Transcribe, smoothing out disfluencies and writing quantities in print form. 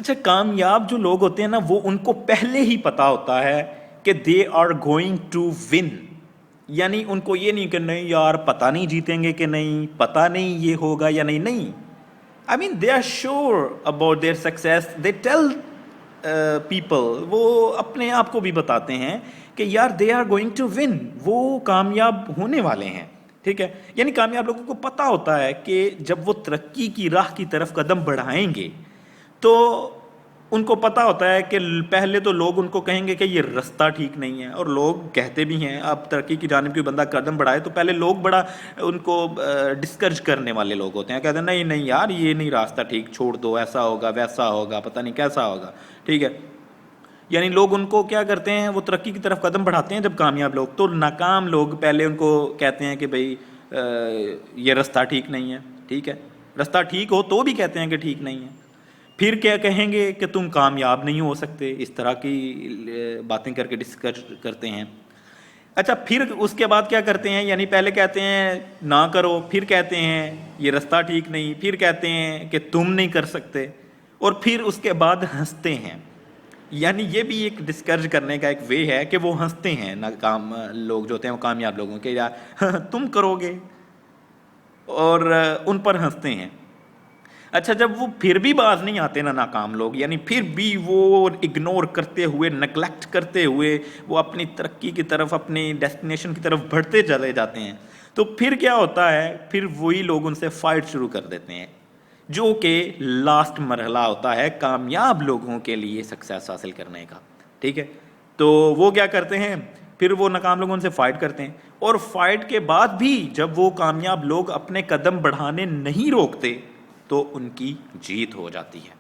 اچھا، کامیاب جو لوگ ہوتے ہیں نا، وہ ان کو پہلے ہی پتا ہوتا ہے کہ they are going to win. یعنی ان کو یہ نہیں کہ نہیں یار پتہ نہیں جیتیں گے کہ نہیں، پتہ نہیں یہ ہوگا یا نہیں. نہیں، I mean they are sure about their success. They tell people, وہ اپنے آپ کو بھی بتاتے ہیں کہ یار they are going to win, وہ کامیاب ہونے والے ہیں. ٹھیک ہے، یعنی کامیاب لوگوں کو پتہ ہوتا ہے کہ جب وہ ترقی کی راہ کی طرف قدم بڑھائیں گے تو ان کو پتہ ہوتا ہے کہ پہلے تو لوگ ان کو کہیں گے کہ یہ رستہ ٹھیک نہیں ہے، اور لوگ کہتے بھی ہیں. اب ترقی کی جانب کوئی بندہ قدم بڑھائے تو پہلے لوگ بڑا ان کو ڈسکرج کرنے والے لوگ ہوتے ہیں، کہتے ہیں نہیں نہیں یار یہ نہیں راستہ ٹھیک، چھوڑ دو، ایسا ہوگا ویسا ہوگا، پتہ نہیں کیسا ہوگا. ٹھیک ہے، یعنی لوگ ان کو کیا کرتے ہیں، وہ ترقی کی طرف قدم بڑھاتے ہیں جب کامیاب لوگ. تو ناکام لوگ پہلے ان کو کہتے ہیں کہ بھئی یہ رستہ ٹھیک نہیں ہے. ٹھیک ہے، رستہ ٹھیک ہو تو بھی کہتے ہیں کہ ٹھیک نہیں ہے. پھر کیا کہیں گے کہ تم کامیاب نہیں ہو سکتے، اس طرح کی باتیں کر کے ڈسکس کرتے ہیں. اچھا، پھر اس کے بعد کیا کرتے ہیں، یعنی پہلے کہتے ہیں نہ کرو، پھر کہتے ہیں یہ رستہ ٹھیک نہیں، پھر کہتے ہیں کہ تم نہیں کر سکتے، اور پھر اس کے بعد ہنستے ہیں. یعنی یہ بھی ایک ڈسکرج کرنے کا ایک وے ہے کہ وہ ہنستے ہیں. ناکام لوگ جو ہوتے ہیں وہ کامیاب لوگوں کے، یار تم کرو گے، اور ان پر ہنستے ہیں. اچھا، جب وہ پھر بھی باز نہیں آتے نا ناکام لوگ، یعنی پھر بھی وہ اگنور کرتے ہوئے، نگلیکٹ کرتے ہوئے وہ اپنی ترقی کی طرف، اپنی ڈیسٹینیشن کی طرف بڑھتے چلے جاتے ہیں، تو پھر کیا ہوتا ہے، پھر وہی لوگ ان سے فائٹ شروع کر دیتے ہیں، جو کہ لاسٹ مرحلہ ہوتا ہے کامیاب لوگوں کے لیے سکسیس حاصل کرنے کا. ٹھیک ہے، تو وہ کیا کرتے ہیں، پھر وہ ناکام لوگوں سے فائٹ کرتے ہیں، اور فائٹ کے بعد بھی جب وہ کامیاب لوگ اپنے قدم بڑھانے نہیں روکتے تو ان کی جیت ہو جاتی ہے.